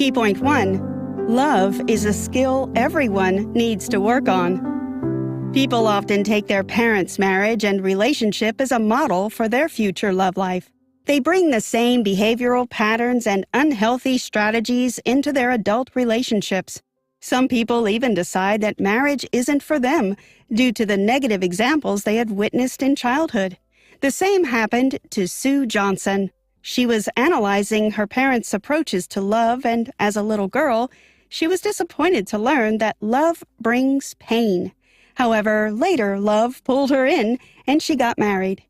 Key point 1. Love is a skill everyone needs to work on. People often take their parents' marriage and relationship as a model for their future love life. They bring the same behavioral patterns and unhealthy strategies into their adult relationships. Some people even decide that marriage isn't for them due to the negative examples they had witnessed in childhood. The same happened to Sue Johnson. She was analyzing her parents' approaches to love, and as a little girl, she was disappointed to learn that love brings pain. However, later love pulled her in, and she got married.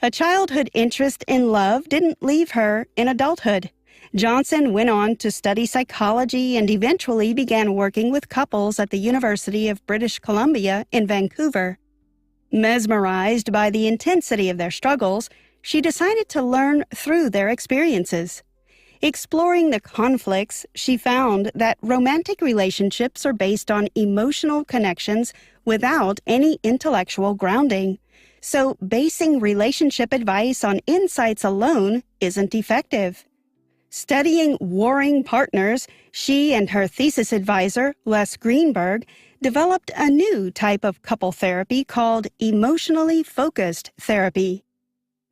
A childhood interest in love didn't leave her in adulthood. Johnson went on to study psychology and eventually began working with couples at the University of British Columbia in Vancouver. Mesmerized by the intensity of their struggles, she decided to learn through their experiences. Exploring the conflicts, she found that romantic relationships are based on emotional connections without any intellectual grounding. So basing relationship advice on insights alone isn't effective. Studying warring partners, she and her thesis advisor, Les Greenberg, developed a new type of couple therapy called emotionally focused therapy.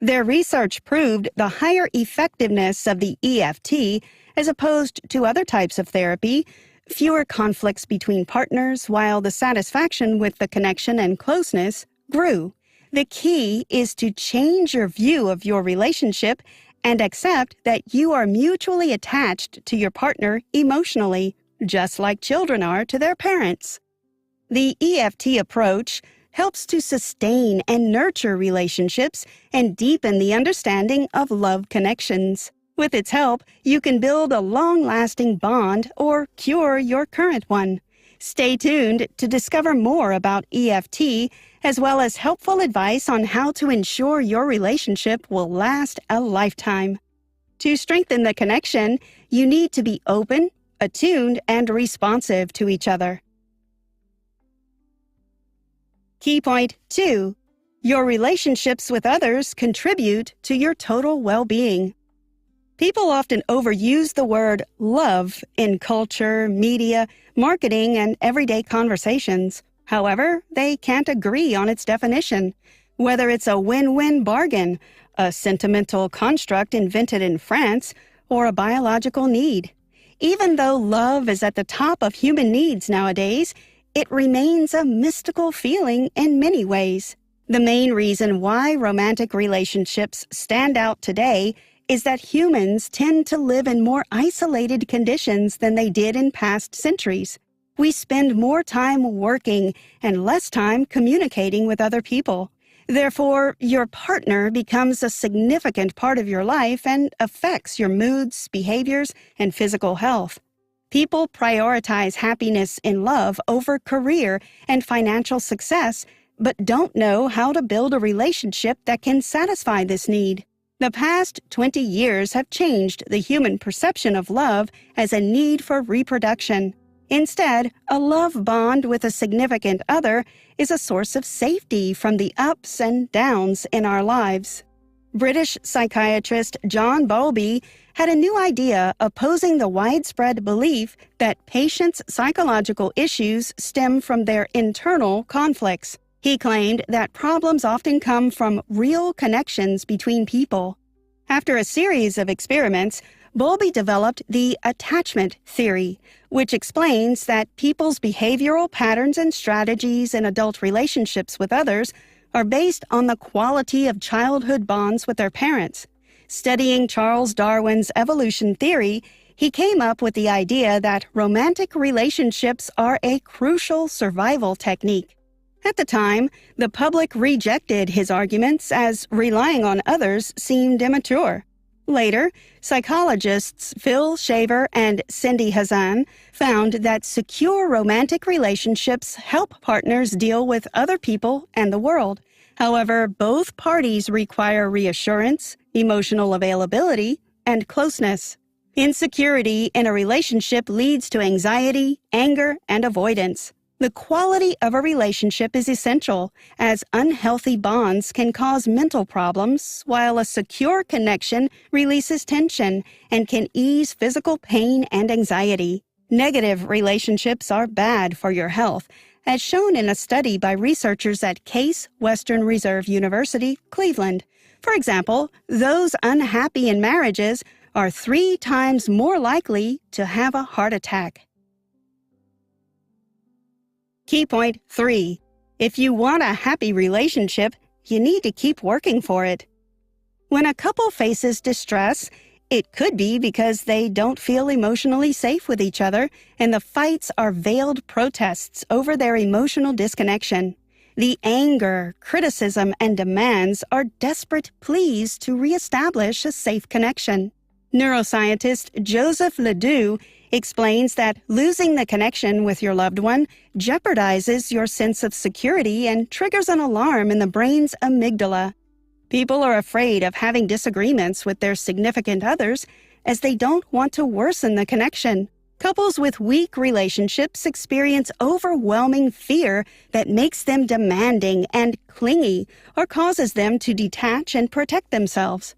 Their research proved the higher effectiveness of the EFT as opposed to other types of therapy, fewer conflicts between partners, while the satisfaction with the connection and closeness grew. The key is to change your view of your relationship and accept that you are mutually attached to your partner emotionally, just like children are to their parents. The EFT approach helps to sustain and nurture relationships and deepen the understanding of love connections. With its help, you can build a long-lasting bond or cure your current one. Stay tuned to discover more about EFT, as well as helpful advice on how to ensure your relationship will last a lifetime. To strengthen the connection, you need to be open, attuned, and responsive to each other. Key point 2. Your relationships with others contribute to your total well-being. People often overuse the word love in culture, media, marketing, and everyday conversations. However, they can't agree on its definition. Whether it's a win-win bargain, a sentimental construct invented in France, or a biological need. Even though love is at the top of human needs nowadays, it remains a mystical feeling in many ways. The main reason why romantic relationships stand out today is that humans tend to live in more isolated conditions than they did in past centuries. We spend more time working and less time communicating with other people. Therefore, your partner becomes a significant part of your life and affects your moods, behaviors, and physical health. People prioritize happiness in love over career and financial success, but don't know how to build a relationship that can satisfy this need. The past 20 years have changed the human perception of love as a need for reproduction. Instead, a love bond with a significant other is a source of safety from the ups and downs in our lives. British psychiatrist John Bowlby had a new idea opposing the widespread belief that patients' psychological issues stem from their internal conflicts. He claimed that problems often come from real connections between people. After a series of experiments, Bowlby developed the attachment theory, which explains that people's behavioral patterns and strategies in adult relationships with others are based on the quality of childhood bonds with their parents. Studying Charles Darwin's evolution theory, he came up with the idea that romantic relationships are a crucial survival technique. At the time, the public rejected his arguments as relying on others seemed immature. Later, psychologists Phil Shaver and Cindy Hazan found that secure romantic relationships help partners deal with other people and the world. However, both parties require reassurance, emotional availability, and closeness. Insecurity in a relationship leads to anxiety, anger, and avoidance. The quality of a relationship is essential, as unhealthy bonds can cause mental problems, while a secure connection releases tension and can ease physical pain and anxiety. Negative relationships are bad for your health, as shown in a study by researchers at Case Western Reserve University, Cleveland. For example, those unhappy in marriages are 3 times more likely to have a heart attack. Key point 3. If you want a happy relationship, you need to keep working for it. When a couple faces distress, it could be because they don't feel emotionally safe with each other, and the fights are veiled protests over their emotional disconnection. The anger, criticism, and demands are desperate pleas to reestablish a safe connection. Neuroscientist Joseph Ledoux explains that losing the connection with your loved one jeopardizes your sense of security and triggers an alarm in the brain's amygdala. People are afraid of having disagreements with their significant others as they don't want to worsen the connection. Couples with weak relationships experience overwhelming fear that makes them demanding and clingy or causes them to detach and protect themselves.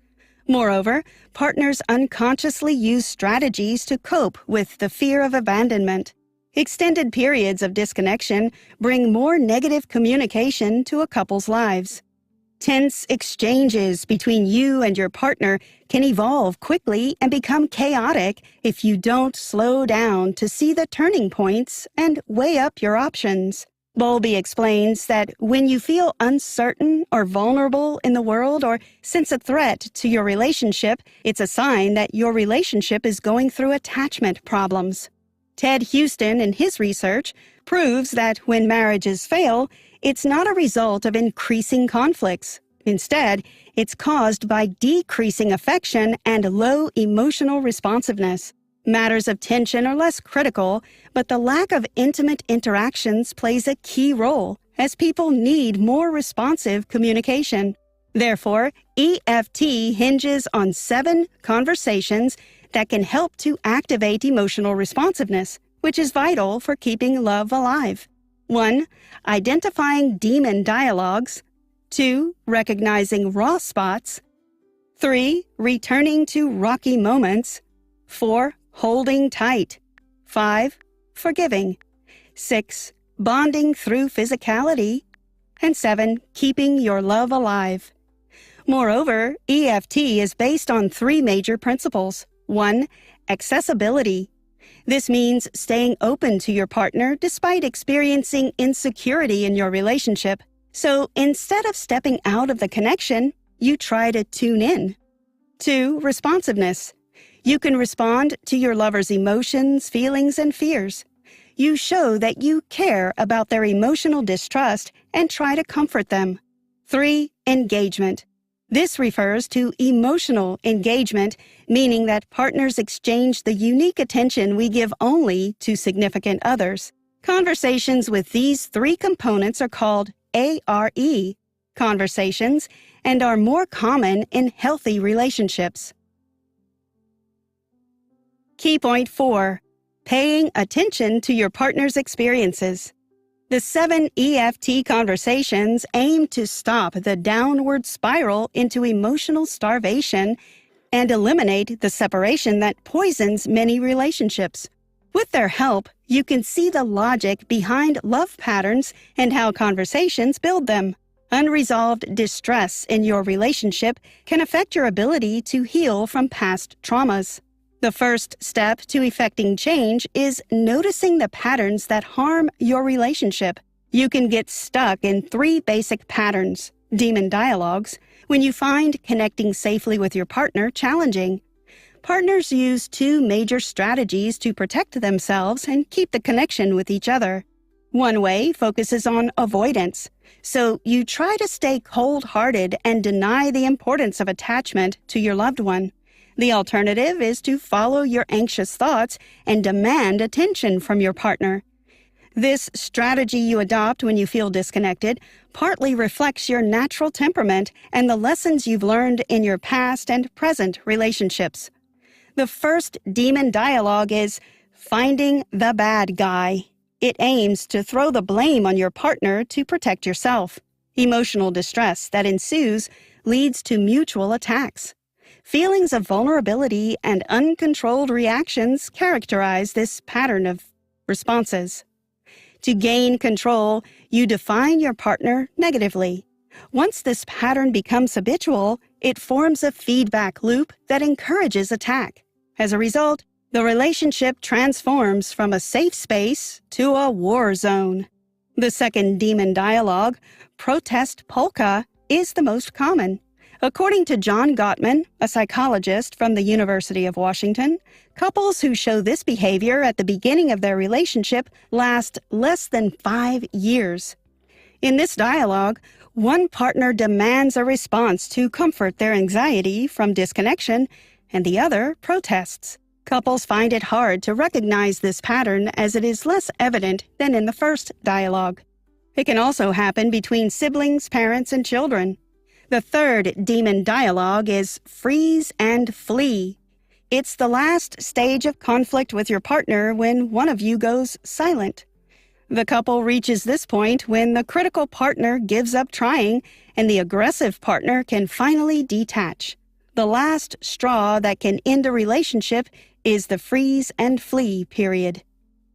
Moreover, partners unconsciously use strategies to cope with the fear of abandonment. Extended periods of disconnection bring more negative communication to a couple's lives. Tense exchanges between you and your partner can evolve quickly and become chaotic if you don't slow down to see the turning points and weigh up your options. Bowlby explains that when you feel uncertain or vulnerable in the world or sense a threat to your relationship, it's a sign that your relationship is going through attachment problems. Ted Houston, in his research, proves that when marriages fail, it's not a result of increasing conflicts. Instead, it's caused by decreasing affection and low emotional responsiveness. Matters of tension are less critical, but the lack of intimate interactions plays a key role, as people need more responsive communication. Therefore, EFT hinges on 7 conversations that can help to activate emotional responsiveness, which is vital for keeping love alive. 1. Identifying demon dialogues. 2. Recognizing raw spots. 3. Returning to rocky moments. 4. Holding tight. 5. Forgiving. 6. Bonding through physicality. And 7. Keeping your love alive. Moreover, EFT is based on 3 major principles. 1. Accessibility. This means staying open to your partner despite experiencing insecurity in your relationship. So instead of stepping out of the connection, you try to tune in. 2. Responsiveness. You can respond to your lover's emotions, feelings, and fears. You show that you care about their emotional distrust and try to comfort them. 3. Engagement. This refers to emotional engagement, meaning that partners exchange the unique attention we give only to significant others. Conversations with these 3 components are called ARE conversations and are more common in healthy relationships. Key point 4. Paying attention to your partner's experiences. The 7 EFT conversations aim to stop the downward spiral into emotional starvation and eliminate the separation that poisons many relationships. With their help, you can see the logic behind love patterns and how conversations build them. Unresolved distress in your relationship can affect your ability to heal from past traumas. The first step to effecting change is noticing the patterns that harm your relationship. You can get stuck in 3 basic patterns, demon dialogues, when you find connecting safely with your partner challenging. Partners use 2 major strategies to protect themselves and keep the connection with each other. One way focuses on avoidance, so you try to stay cold-hearted and deny the importance of attachment to your loved one. The alternative is to follow your anxious thoughts and demand attention from your partner. This strategy you adopt when you feel disconnected partly reflects your natural temperament and the lessons you've learned in your past and present relationships. The first demon dialogue is finding the bad guy. It aims to throw the blame on your partner to protect yourself. Emotional distress that ensues leads to mutual attacks. Feelings of vulnerability and uncontrolled reactions characterize this pattern of responses. To gain control, you define your partner negatively. Once this pattern becomes habitual, it forms a feedback loop that encourages attack. As a result, the relationship transforms from a safe space to a war zone. The second demon dialogue, protest polka, is the most common. According to John Gottman, a psychologist from the University of Washington, couples who show this behavior at the beginning of their relationship last less than 5 years. In this dialogue, one partner demands a response to comfort their anxiety from disconnection, and the other protests. Couples find it hard to recognize this pattern as it is less evident than in the first dialogue. It can also happen between siblings, parents, and children. The third demon dialogue is freeze and flee. It's the last stage of conflict with your partner when one of you goes silent. The couple reaches this point when the critical partner gives up trying and the aggressive partner can finally detach. The last straw that can end a relationship is the freeze and flee period.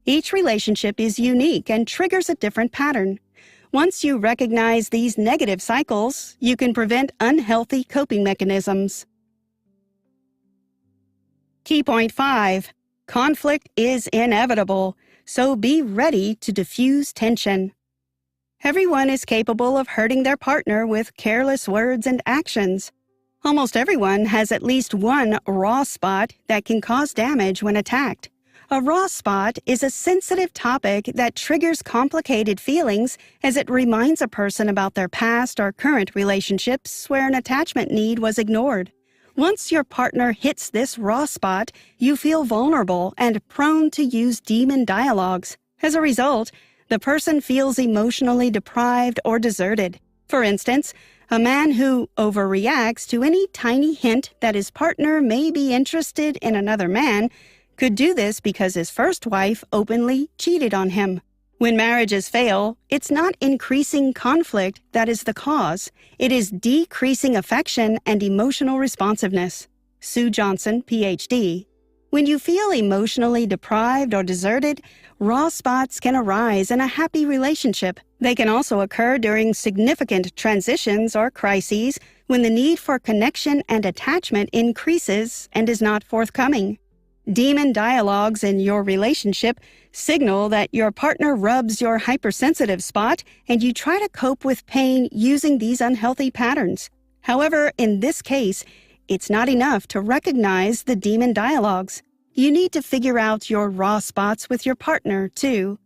Each relationship is unique and triggers a different pattern. Once you recognize these negative cycles, you can prevent unhealthy coping mechanisms. Key point 5. Conflict is inevitable, so be ready to diffuse tension. Everyone is capable of hurting their partner with careless words and actions. Almost everyone has at least one raw spot that can cause damage when attacked. A raw spot is a sensitive topic that triggers complicated feelings as it reminds a person about their past or current relationships where an attachment need was ignored. Once your partner hits this raw spot, you feel vulnerable and prone to use demon dialogues. As a result, the person feels emotionally deprived or deserted. For instance, a man who overreacts to any tiny hint that his partner may be interested in another man could do this because his first wife openly cheated on him. When marriages fail, it's not increasing conflict that is the cause. It is decreasing affection and emotional responsiveness. Sue Johnson, Ph.D. When you feel emotionally deprived or deserted, raw spots can arise in a happy relationship. They can also occur during significant transitions or crises when the need for connection and attachment increases and is not forthcoming. Demon dialogues in your relationship signal that your partner rubs your hypersensitive spot and you try to cope with pain using these unhealthy patterns. However, in this case, it's not enough to recognize the demon dialogues. You need to figure out your raw spots with your partner, too.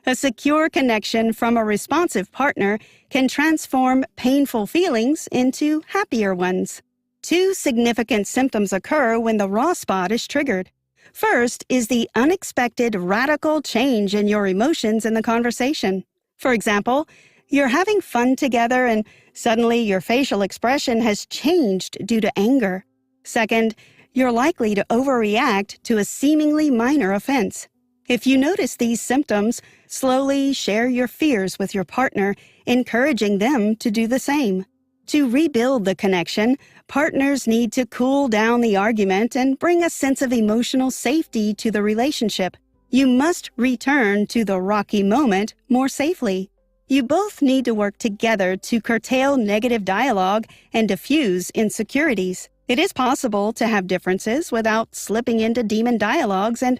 A secure connection from a responsive partner can transform painful feelings into happier ones. 2 significant symptoms occur when the raw spot is triggered. First is the unexpected radical change in your emotions in the conversation. For example, you're having fun together and suddenly your facial expression has changed due to anger. Second, you're likely to overreact to a seemingly minor offense. If you notice these symptoms, slowly share your fears with your partner, encouraging them to do the same. To rebuild the connection, partners need to cool down the argument and bring a sense of emotional safety to the relationship. You must return to the rocky moment more safely. You both need to work together to curtail negative dialogue and diffuse insecurities. It is possible to have differences without slipping into demon dialogues and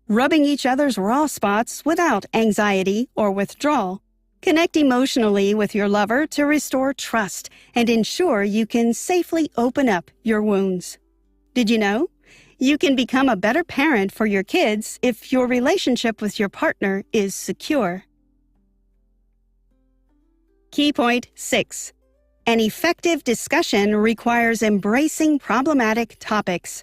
rubbing each other's raw spots without anxiety or withdrawal. Connect emotionally with your lover to restore trust and ensure you can safely open up your wounds. Did you know? You can become a better parent for your kids if your relationship with your partner is secure. Key point 6. An effective discussion requires embracing problematic topics.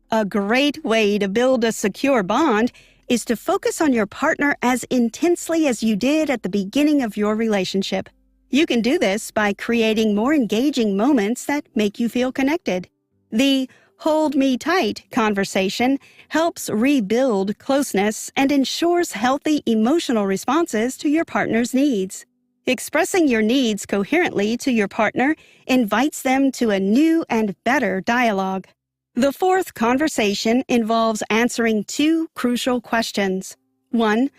A great way to build a secure bond is to focus on your partner as intensely as you did at the beginning of your relationship. You can do this by creating more engaging moments that make you feel connected. The hold me tight conversation helps rebuild closeness and ensures healthy emotional responses to your partner's needs. Expressing your needs coherently to your partner invites them to a new and better dialogue. The fourth conversation involves answering two crucial questions. 1.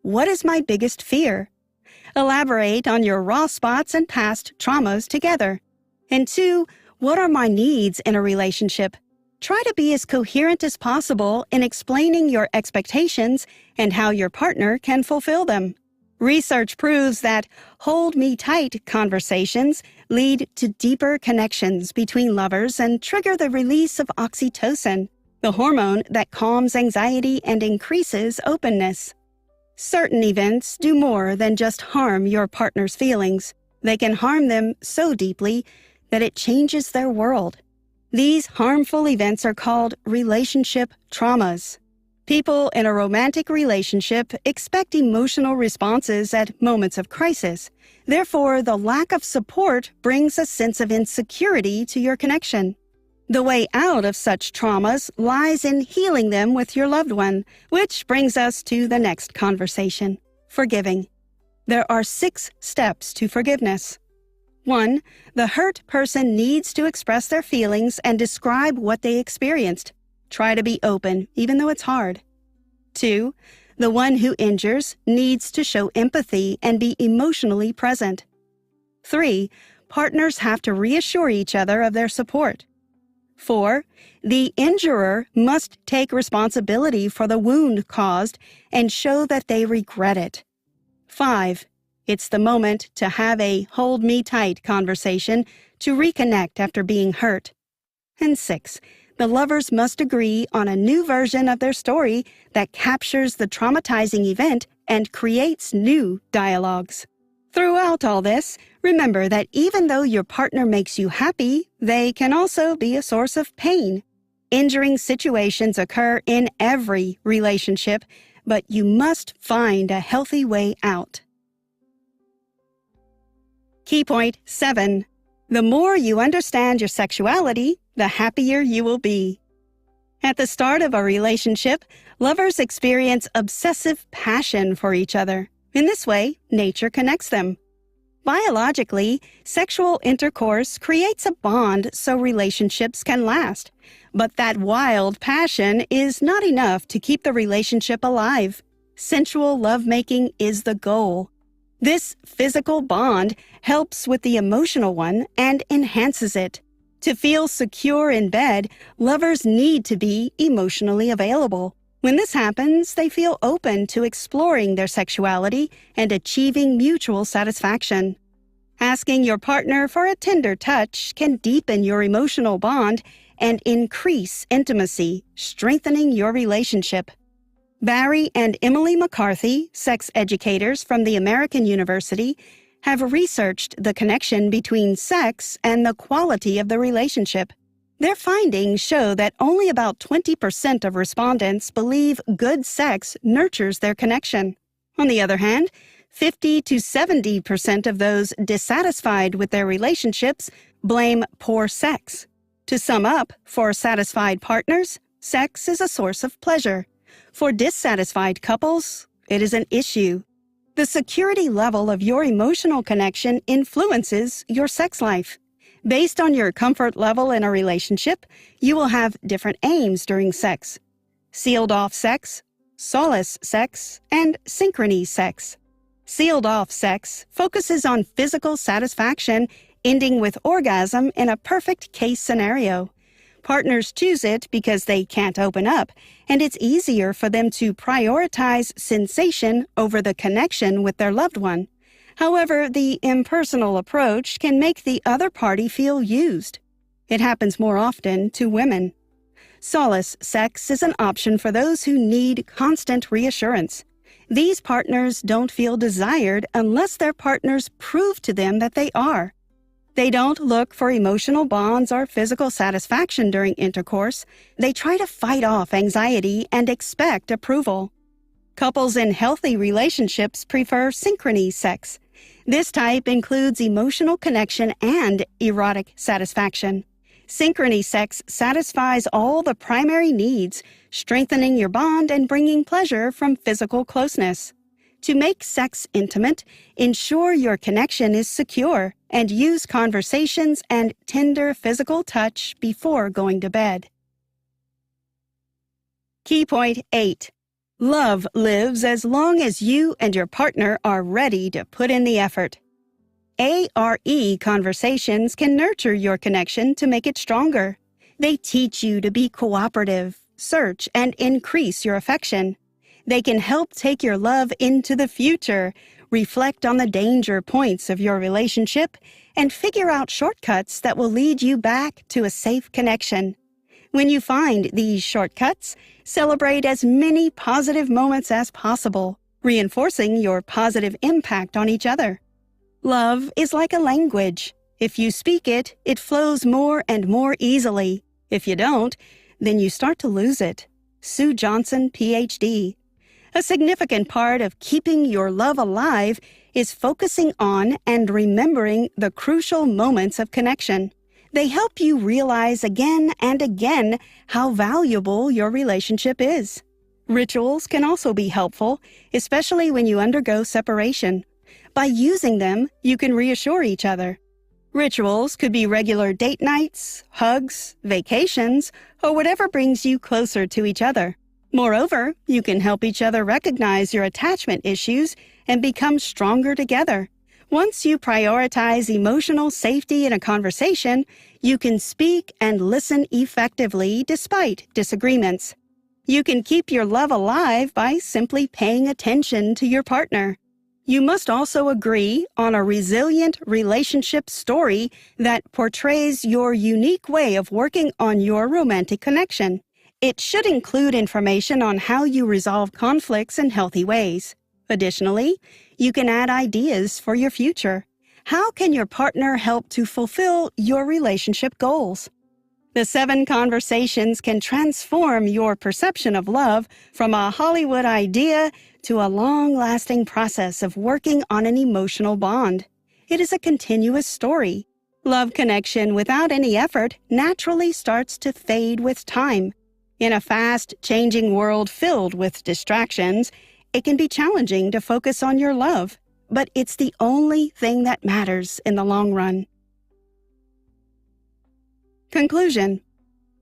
What is my biggest fear? Elaborate on your raw spots and past traumas together. And 2. What are my needs in a relationship? Try to be as coherent as possible in explaining your expectations and how your partner can fulfill them. Research proves that hold me tight conversations lead to deeper connections between lovers and trigger the release of oxytocin, the hormone that calms anxiety and increases openness. Certain events do more than just harm your partner's feelings. They can harm them so deeply that it changes their world. These harmful events are called relationship traumas. People in a romantic relationship expect emotional responses at moments of crisis. Therefore, the lack of support brings a sense of insecurity to your connection. The way out of such traumas lies in healing them with your loved one, which brings us to the next conversation, forgiving. There are 6 steps to forgiveness. 1. The hurt person needs to express their feelings and describe what they experienced. Try to be open, even though it's hard. 2. The one who injures needs to show empathy and be emotionally present. 3. Partners have to reassure each other of their support. 4. The injurer must take responsibility for the wound caused and show that they regret it. 5. It's the moment to have a hold me tight conversation to reconnect after being hurt. And 6. The lovers must agree on a new version of their story that captures the traumatizing event and creates new dialogues. Throughout all this, remember that even though your partner makes you happy, they can also be a source of pain. Injuring situations occur in every relationship, but you must find a healthy way out. Key point 7. The more you understand your sexuality, the happier you will be. At the start of a relationship, lovers experience obsessive passion for each other. In this way, nature connects them. Biologically, sexual intercourse creates a bond so relationships can last. But that wild passion is not enough to keep the relationship alive. Sensual lovemaking is the goal. This physical bond helps with the emotional one and enhances it. To feel secure in bed, lovers need to be emotionally available. When this happens, they feel open to exploring their sexuality and achieving mutual satisfaction. Asking your partner for a tender touch can deepen your emotional bond and increase intimacy, strengthening your relationship. Barry and Emily McCarthy, sex educators from the American University, have researched the connection between sex and the quality of the relationship. Their findings show that only about 20% of respondents believe good sex nurtures their connection. On the other hand, 50 to 70% of those dissatisfied with their relationships blame poor sex. To sum up, for satisfied partners, sex is a source of pleasure. For dissatisfied couples, it is an issue. The security level of your emotional connection influences your sex life. Based on your comfort level in a relationship, you will have different aims during sex. Sealed-off sex, solace sex, and synchrony sex. Sealed-off sex focuses on physical satisfaction, ending with orgasm in a perfect case scenario. Partners choose it because they can't open up, and it's easier for them to prioritize sensation over the connection with their loved one. However, the impersonal approach can make the other party feel used. It happens more often to women. Solace sex is an option for those who need constant reassurance. These partners don't feel desired unless their partners prove to them that they are. They don't look for emotional bonds or physical satisfaction during intercourse. They try to fight off anxiety and expect approval. Couples in healthy relationships prefer synchrony sex. This type includes emotional connection and erotic satisfaction. Synchrony sex satisfies all the primary needs, strengthening your bond and bringing pleasure from physical closeness. To make sex intimate, ensure your connection is secure and use conversations and tender physical touch before going to bed. Key point 8. Love lives as long as you and your partner are ready to put in the effort. ARE conversations can nurture your connection to make it stronger. They teach you to be cooperative, search, and increase your affection. They can help take your love into the future, reflect on the danger points of your relationship, and figure out shortcuts that will lead you back to a safe connection. When you find these shortcuts, celebrate as many positive moments as possible, reinforcing your positive impact on each other. Love is like a language. If you speak it, it flows more and more easily. If you don't, then you start to lose it. Sue Johnson, Ph.D. A significant part of keeping your love alive is focusing on and remembering the crucial moments of connection. They help you realize again and again how valuable your relationship is. Rituals can also be helpful, especially when you undergo separation. By using them, you can reassure each other. Rituals could be regular date nights, hugs, vacations, or whatever brings you closer to each other. Moreover, you can help each other recognize your attachment issues and become stronger together. Once you prioritize emotional safety in a conversation, you can speak and listen effectively despite disagreements. You can keep your love alive by simply paying attention to your partner. You must also agree on a resilient relationship story that portrays your unique way of working on your romantic connection. It should include information on how you resolve conflicts in healthy ways. Additionally, you can add ideas for your future. How can your partner help to fulfill your relationship goals? The 7 conversations can transform your perception of love from a Hollywood idea to a long-lasting process of working on an emotional bond. It is a continuous story. Love connection without any effort naturally starts to fade with time. In a fast-changing world filled with distractions, it can be challenging to focus on your love, but it's the only thing that matters in the long run. Conclusion.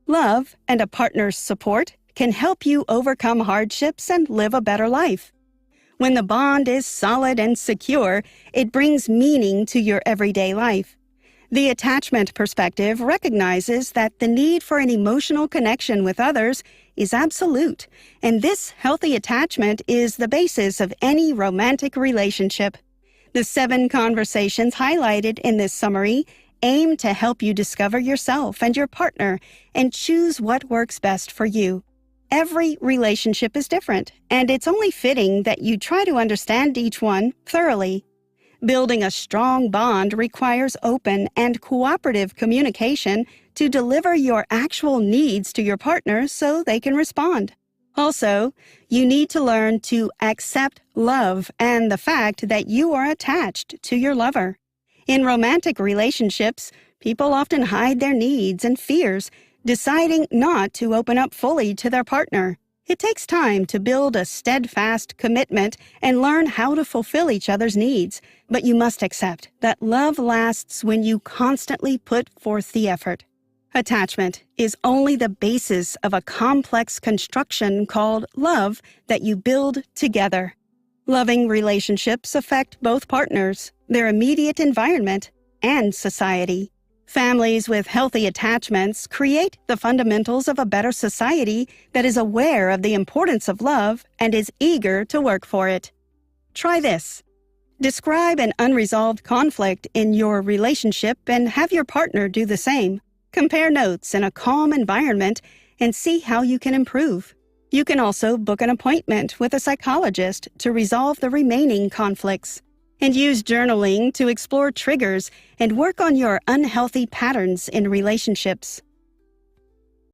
Love and a partner's support can help you overcome hardships and live a better life. When the bond is solid and secure, it brings meaning to your everyday life. The attachment perspective recognizes that the need for an emotional connection with others is absolute, and this healthy attachment is the basis of any romantic relationship. The 7 conversations highlighted in this summary aim to help you discover yourself and your partner and choose what works best for you. Every relationship is different, and it's only fitting that you try to understand each one thoroughly. Building a strong bond requires open and cooperative communication to deliver your actual needs to your partner so they can respond. Also, you need to learn to accept love and the fact that you are attached to your lover. In romantic relationships, people often hide their needs and fears, deciding not to open up fully to their partner. It takes time to build a steadfast commitment and learn how to fulfill each other's needs, but you must accept that love lasts when you constantly put forth the effort. Attachment is only the basis of a complex construction called love that you build together. Loving relationships affect both partners, their immediate environment, and society. Families with healthy attachments create the fundamentals of a better society that is aware of the importance of love and is eager to work for it. Try this. Describe an unresolved conflict in your relationship and have your partner do the same. Compare notes in a calm environment and see how you can improve. You can also book an appointment with a psychologist to resolve the remaining conflicts. And use journaling to explore triggers and work on your unhealthy patterns in relationships.